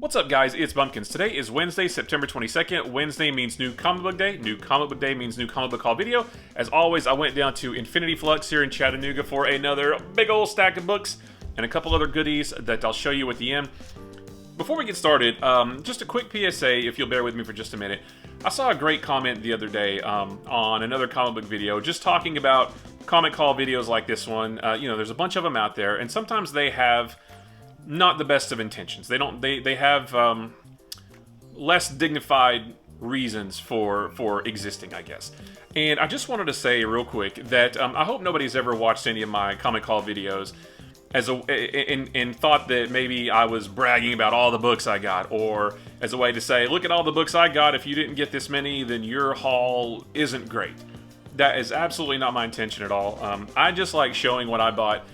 What's up, guys? It's Bumpkins. Today is Wednesday, September 22nd. Wednesday means New Comic Book Day. New Comic Book Day means New Comic Book Haul video. As always, I went down to Infinity Flux here in Chattanooga for another big old stack of books and a couple other goodies that I'll show you at the end. Before we get started, just a quick PSA, if you'll bear with me for just a minute. I saw a great comment the other day on another comic book video, just talking about comic haul videos like this one. There's a bunch of them out there, and sometimes they have not the best of intentions. They have less dignified reasons for existing, I guess. And I just wanted to say real quick that I hope nobody's ever watched any of my comic haul videos and thought that maybe I was bragging about all the books I got, or as a way to say, look at all the books I got. If you didn't get this many, then your haul isn't great. That is absolutely not my intention at all. I just like showing what I bought,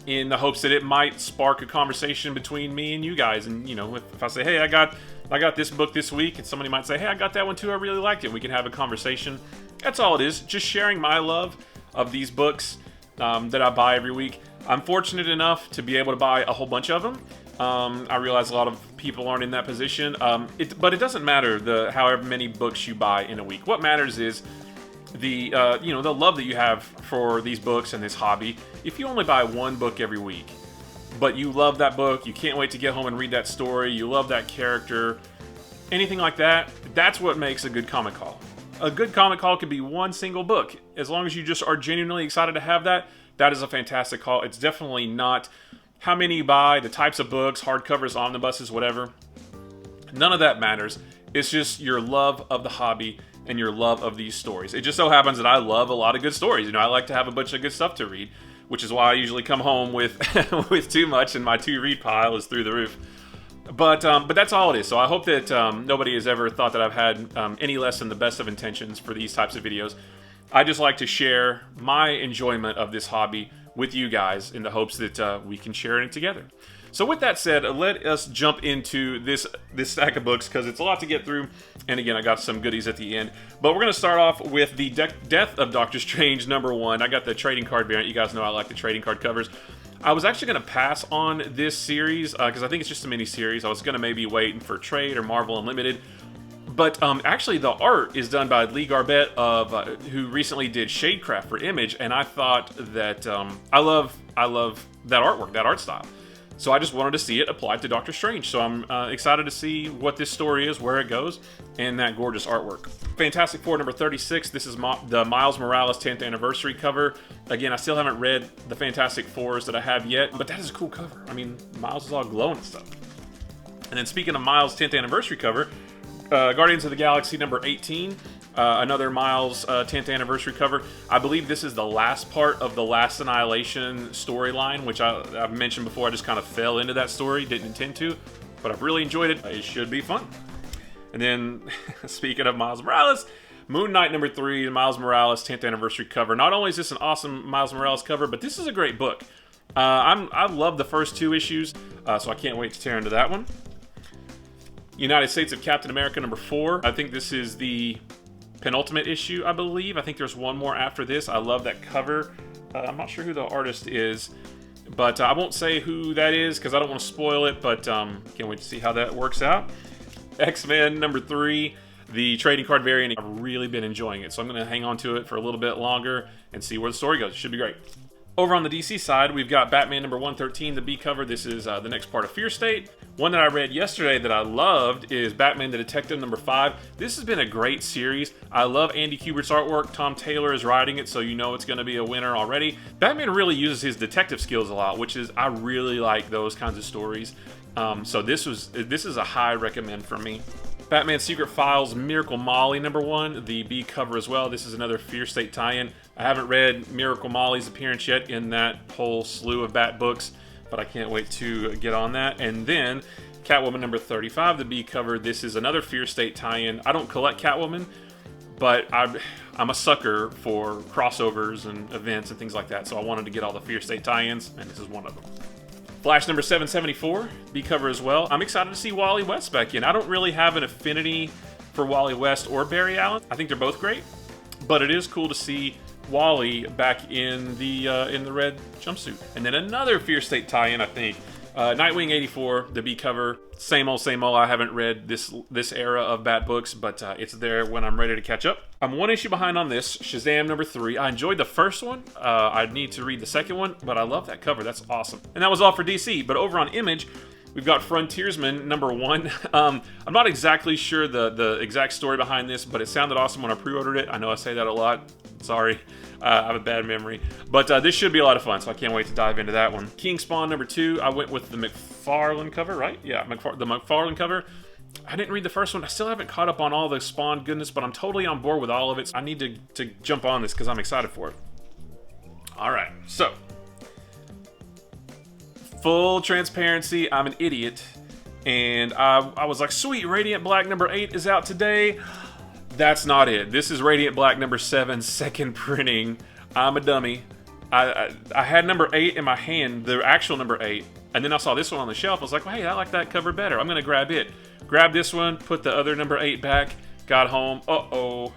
in the hopes that it might spark a conversation between me and you guys. And if I say, hey, I got this book this week, and somebody might say, hey, I got that one too, I really liked it, we can have a conversation. That's all it is, just sharing my love of these books that I buy every week. I'm fortunate enough to be able to buy a whole bunch of them. I realize a lot of people aren't in that position, but it doesn't matter however many books you buy in a week. What matters is the love that you have for these books and this hobby. If you only buy one book every week, but you love that book, you can't wait to get home and read that story, you love that character, anything like that, that's what makes a good comic haul. A good comic haul could be one single book. As long as you just are genuinely excited to have that, that is a fantastic haul. It's definitely not how many you buy, the types of books, hardcovers, omnibuses, whatever. None of that matters. It's just your love of the hobby and your love of these stories. It just so happens that I love a lot of good stories. I like to have a bunch of good stuff to read, which is why I usually come home with with too much, and my to-read pile is through the roof. But that's all it is. So I hope that nobody has ever thought that I've had any less than the best of intentions for these types of videos. I just like to share my enjoyment of this hobby with you guys in the hopes that we can share it together. So with that said, let us jump into this stack of books, because it's a lot to get through. And again, I got some goodies at the end. But we're going to start off with the Death of Doctor Strange #1. I got the trading card variant. You guys know I like the trading card covers. I was actually going to pass on this series because I think it's just a mini-series. I was going to maybe wait for Trade or Marvel Unlimited. But actually, the art is done by Lee Garbett, who recently did Shadecraft for Image, and I thought that I love that artwork, that art style. So I just wanted to see it applied to Doctor Strange. So I'm excited to see what this story is, where it goes, and that gorgeous artwork. Fantastic Four #36. This is the Miles Morales 10th anniversary cover. Again, I still haven't read the Fantastic Fours that I have yet, but that is a cool cover. I mean, Miles is all glowing and stuff. And then speaking of Miles' 10th anniversary cover, Guardians of the Galaxy #18. Another Miles 10th anniversary cover. I believe this is the last part of the Last Annihilation storyline, which I've mentioned before. I just kind of fell into that story, didn't intend to, but I've really enjoyed it. It should be fun. And then, speaking of Miles Morales, Moon Knight #3, the Miles Morales 10th anniversary cover. Not only is this an awesome Miles Morales cover, but this is a great book. I love the first 2 issues, so I can't wait to tear into that one. United States of Captain America #4. I think this is the penultimate issue, I believe. I think there's one more after this. I love that cover. I'm not sure who the artist is, but I won't say who that is because I don't want to spoil it, but can't wait to see how that works out. X-Men #3, the trading card variant. I've really been enjoying it, so I'm going to hang on to it for a little bit longer and see where the story goes. It should be great. Over on the DC side, we've got Batman #113, the B cover. This is the next part of Fear State. One that I read yesterday that I loved is Batman the Detective #5. This has been a great series. I love Andy Kubert's artwork. Tom Taylor is writing it, so you know it's going to be a winner already. Batman really uses his detective skills a lot, which is, I really like those kinds of stories. So this is a high recommend from me. Batman Secret Files Miracle Molly #1, the B cover as well. This is another Fear State tie-in. I haven't read Miracle Molly's appearance yet in that whole slew of Bat books, but I can't wait to get on that. And then Catwoman #35, the B cover. This is another Fear State tie-in. I don't collect Catwoman, but I'm a sucker for crossovers and events and things like that, so I wanted to get all the Fear State tie-ins, and this is one of them. Flash #774, B cover as well. I'm excited to see Wally West back in. I don't really have an affinity for Wally West or Barry Allen. I think they're both great, but it is cool to see Wally back in the red jumpsuit. And then another Fear State tie-in, I think, Nightwing 84, the B cover, same old, same old. I haven't read this era of Bat books, but it's there when I'm ready to catch up. I'm one issue behind on this, Shazam number 3. I enjoyed the first one. I need to read the second one, but I love that cover. That's awesome. And that was all for DC. But over on Image, we've got Frontiersman number 1. I'm not exactly sure the exact story behind this, but it sounded awesome when I pre-ordered it. I know I say that a lot. Sorry. I have a bad memory. But this should be a lot of fun, so I can't wait to dive into that one. King Spawn number 2, I went with the McFarlane cover, right? Yeah, the McFarlane cover. I didn't read the first one. I still haven't caught up on all the Spawn goodness, but I'm totally on board with all of it. I need to jump on this because I'm excited for it. All right, so full transparency, I'm an idiot. And I was like, sweet, Radiant Black number 8 is out today. That's not it. This is Radiant Black number 7, second printing. I'm a dummy. I had number 8 in my hand, the actual number 8, and then I saw this one on the shelf. I was like, well, hey, I like that cover better. I'm going to grab it. Grab this one, put the other number 8 back, got home. Uh-oh.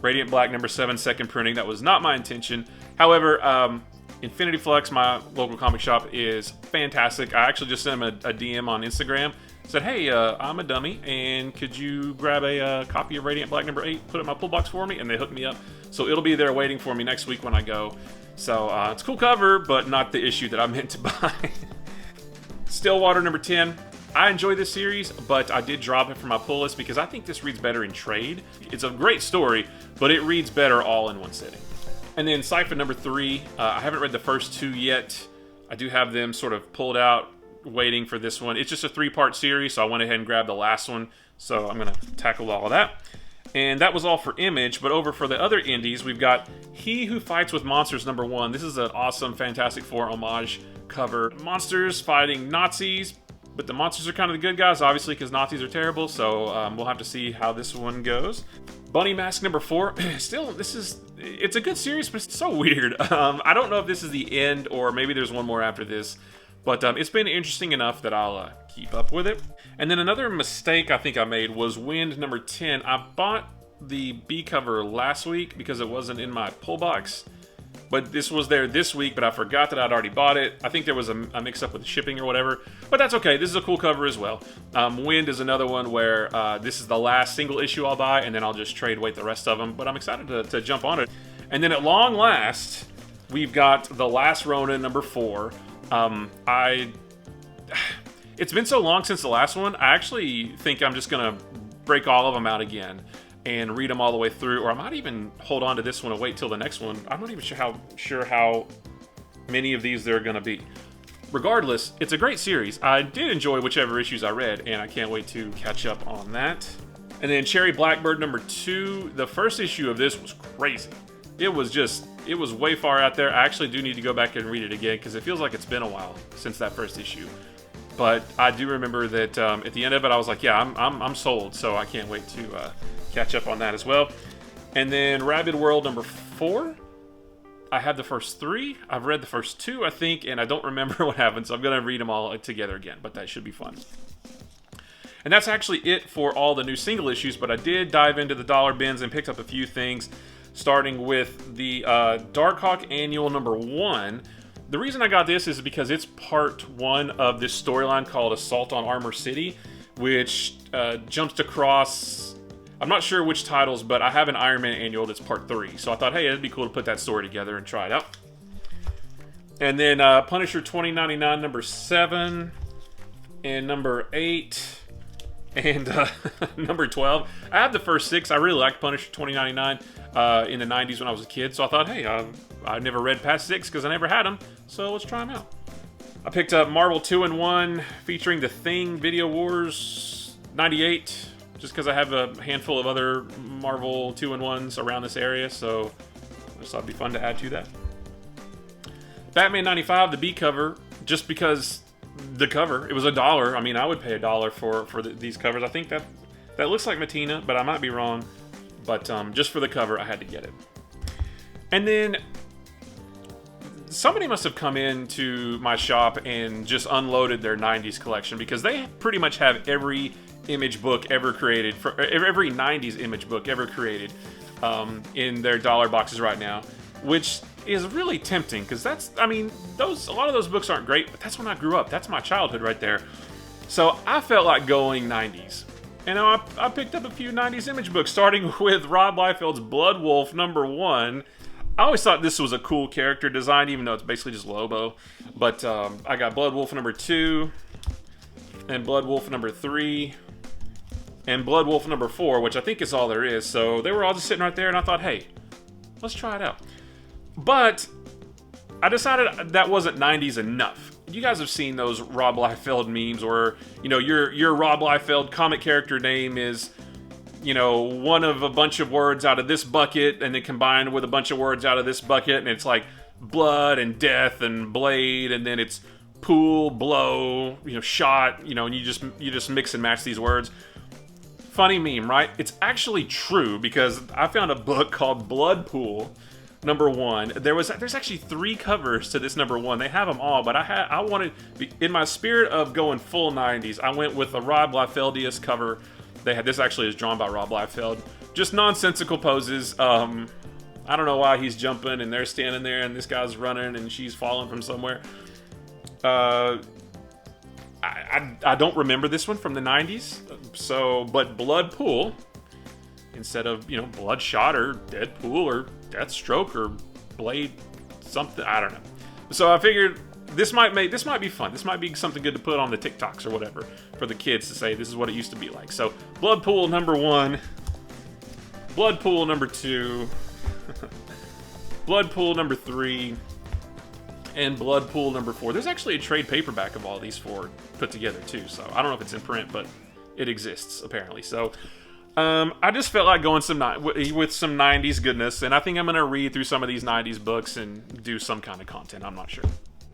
Radiant Black number 7, second printing. That was not my intention. However, Infinity Flux, my local comic shop, is fantastic. I actually just sent them a DM on Instagram. Said, hey, I'm a dummy, and could you grab a copy of Radiant Black number 8, put it in my pull box for me? And they hooked me up. So it'll be there waiting for me next week when I go. So it's a cool cover, but not the issue that I meant to buy. Stillwater number 10. I enjoy this series, but I did drop it from my pull list because I think this reads better in trade. It's a great story, but it reads better all in one sitting. And then Cypher number 3. I haven't read the first 2 yet. I do have them sort of pulled out, waiting for this one. It's just a 3-part series, so I went ahead and grabbed the last one. So I'm going to tackle all of that. And that was all for Image, but over for the other indies, we've got He Who Fights with Monsters number 1. This is an awesome Fantastic Four homage cover. Monsters fighting Nazis, but the monsters are kind of the good guys, obviously, because Nazis are terrible, so we'll have to see how this one goes. Bunny Mask number 4. Still, it's a good series, but it's so weird. I don't know if this is the end, or maybe there's one more after this. But it's been interesting enough that I'll keep up with it. And then another mistake I think I made was Wind number 10. I bought the B cover last week because it wasn't in my pull box. But this was there this week, but I forgot that I'd already bought it. I think there was a mix-up with the shipping or whatever. But that's okay. This is a cool cover as well. Wind is another one where this is the last single issue I'll buy, and then I'll just trade weight the rest of them. But I'm excited to jump on it. And then at long last, we've got the Last Ronin number 4. It's been so long since the last one, I actually think I'm just going to break all of them out again and read them all the way through, or I might even hold on to this one and wait till the next one. I'm not even sure how many of these there are going to be. Regardless, it's a great series. I did enjoy whichever issues I read, and I can't wait to catch up on that. And then Cherry Blackbird number 2, the first issue of this was crazy. It was way far out there. I actually do need to go back and read it again because it feels like it's been a while since that first issue. But I do remember that at the end of it, I was like, yeah, I'm sold. So I can't wait to catch up on that as well. And then Rabid World number 4. I have the first 3. I've read the first 2, I think, and I don't remember what happened. So I'm going to read them all together again, but that should be fun. And that's actually it for all the new single issues, but I did dive into the dollar bins and picked up a few things, starting with the Darkhawk Annual number 1. The reason I got this is because it's part 1 of this storyline called Assault on Armor City, which jumps across, I'm not sure which titles, but I have an Iron Man Annual that's part 3. So I thought, hey, it'd be cool to put that story together and try it out. And then Punisher 2099 number 7 and number 8 and number 12. I have the first 6. I really liked Punisher 2099 in the 90s when I was a kid. So I thought, hey, I never read past 6 because I never had them. So let's try them out. I picked up Marvel 2-in-1 featuring The Thing Video Wars 98. Just because I have a handful of other Marvel 2-in-1s around this area. So I just thought it'd be fun to add to that. Batman 95, the B cover, just because the cover, it was $1. I mean, I would pay $1 for these covers. I think that looks like Matina, but I might be wrong. But just for the cover, I had to get it. And then somebody must have come into my shop and just unloaded their 90s collection, because they pretty much have every image book ever created, for every 90s image book ever created in their dollar boxes right now. Which is really tempting, because that's, I mean, a lot of those books aren't great, but that's when I grew up. That's my childhood right there. So I felt like going 90s. And I picked up a few 90s Image books, starting with Rob Liefeld's Blood Wolf #1. I always thought this was a cool character design, even though it's basically just Lobo. But I got Blood Wolf #2, and Blood Wolf #3, and Blood Wolf #4, which I think is all there is. So they were all just sitting right there, and I thought, hey, let's try it out. But I decided that wasn't 90s enough. You guys have seen those Rob Liefeld memes where, you know, your Rob Liefeld comic character name is, you know, one of a bunch of words out of this bucket and then combined with a bunch of words out of this bucket, and it's like blood and death and blade, and then it's pool, blow, you know, shot, you know, and you just mix and match these words. Funny meme, right? It's actually true, because I found a book called Blood Pool #1. There's actually 3 covers to this #1. They have them all, but I wanted, in my spirit of going full 90s, I went with a Rob Liefeldius cover. They had, this actually is drawn by Rob Liefeld. Just nonsensical poses. I don't know why he's jumping and they're standing there and this guy's running and she's falling from somewhere. I don't remember this one from the 90s. So, but Blood Pool, instead of, you know, Bloodshot or Deadpool or Deathstroke or Blade something, I don't know. So I figured this might be fun. This might be something good to put on the TikToks or whatever for the kids to say this is what it used to be like. So Blood Pool #1, Blood Pool #2, Blood Pool #3, and Blood Pool #4. There's actually a trade paperback of all these 4 put together too. So I don't know if it's in print, but it exists apparently. So I just felt like going with some 90s goodness, and I think I'm going to read through some of these 90s books and do some kind of content. I'm not sure.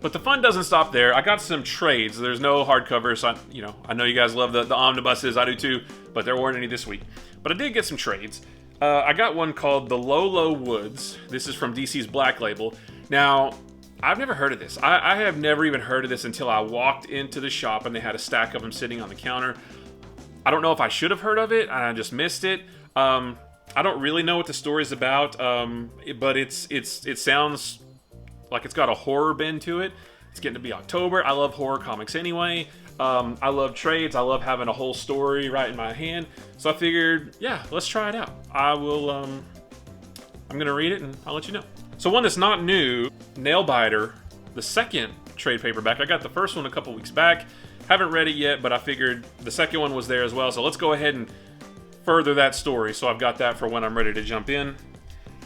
But the fun doesn't stop there. I got some trades. There's no hardcovers. I know you guys love the omnibuses. I do too, but there weren't any this week. But I did get some trades. I got one called The Low Woods. This is from DC's Black Label. Now, I've never heard of this. I have never even heard of this until I walked into the shop and they had a stack of them sitting on the counter. I don't know if I should have heard of it, and I just missed it. I don't really know what the story's about, but it sounds like it's got a horror bend to it. It's getting to be October. I love horror comics anyway. I love trades. I love having a whole story right in my hand. So I figured, yeah, let's try it out. I'm gonna read it and I'll let you know. So one that's not new, Nailbiter, the second trade paperback. I got the first one a couple weeks back. Haven't read it yet, but I figured the second one was there as well. So let's go ahead and further that story. So I've got that for when I'm ready to jump in.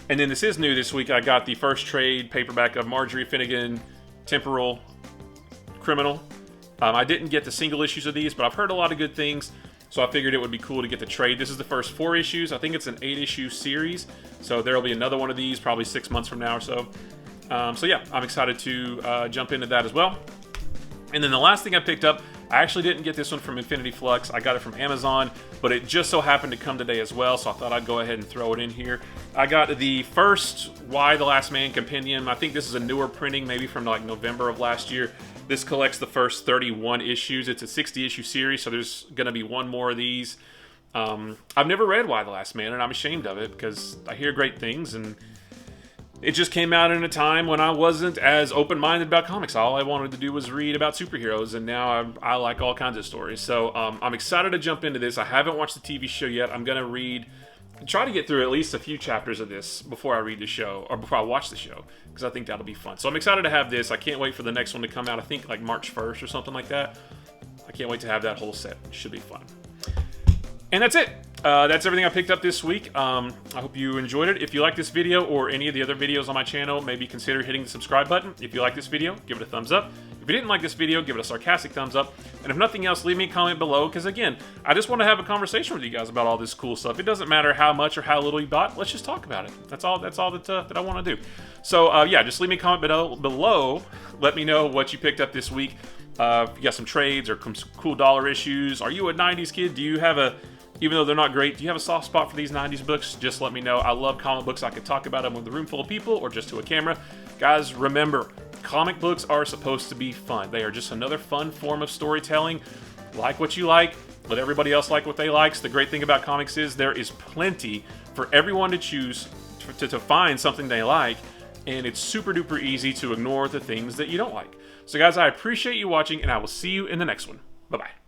And then this is new this week. I got the first trade paperback of Marjorie, Finnegan, Temporal, Criminal. I didn't get the single issues of these, but I've heard a lot of good things. So I figured it would be cool to get the trade. This is the first 4 issues. I think it's an 8-issue series. So there'll be another one of these probably 6 months from now or so. So yeah, I'm excited to jump into that as well. And then the last thing I picked up, I actually didn't get this one from Infinity Flux. I got it from Amazon, but it just so happened to come today as well, so I thought I'd go ahead and throw it in here. I got the first Why the Last Man Compendium. I think this is a newer printing, maybe from like November of last year. This collects the first 31 issues. It's a 60-issue series, so there's going to be one more of these. I've never read Why the Last Man, and I'm ashamed of it because I hear great things, and it just came out in a time when I wasn't as open-minded about comics. All I wanted to do was read about superheroes, and now I like all kinds of stories. So I'm excited to jump into this. I haven't watched the TV show yet. I'm going to try to get through at least a few chapters of this before I read the show, or before I watch the show, because I think that'll be fun. So I'm excited to have this. I can't wait for the next one to come out, I think like March 1st or something like that. I can't wait to have that whole set. It should be fun. And that's it. That's everything I picked up this week. I hope you enjoyed it. If you like this video or any of the other videos on my channel, maybe consider hitting the subscribe button. If you like this video, give it a thumbs up. If you didn't like this video, give it a sarcastic thumbs up. And if nothing else, leave me a comment below, because again, I just want to have a conversation with you guys about all this cool stuff. It doesn't matter how much or how little you bought. Let's just talk about it. That's all that I want to do. So yeah, just leave me a comment below. Let me know what you picked up this week. If you got some trades or some cool dollar issues. Are you a 90s kid? Do you have even though they're not great, do you have a soft spot for these 90s books? Just let me know. I love comic books. I could talk about them with a room full of people or just to a camera. Guys, remember, comic books are supposed to be fun. They are just another fun form of storytelling. Like what you like. Let everybody else like what they like. The great thing about comics is there is plenty for everyone to choose to find something they like. and it's super duper easy to ignore the things that you don't like. So guys, I appreciate you watching, and I will see you in the next one. Bye-bye.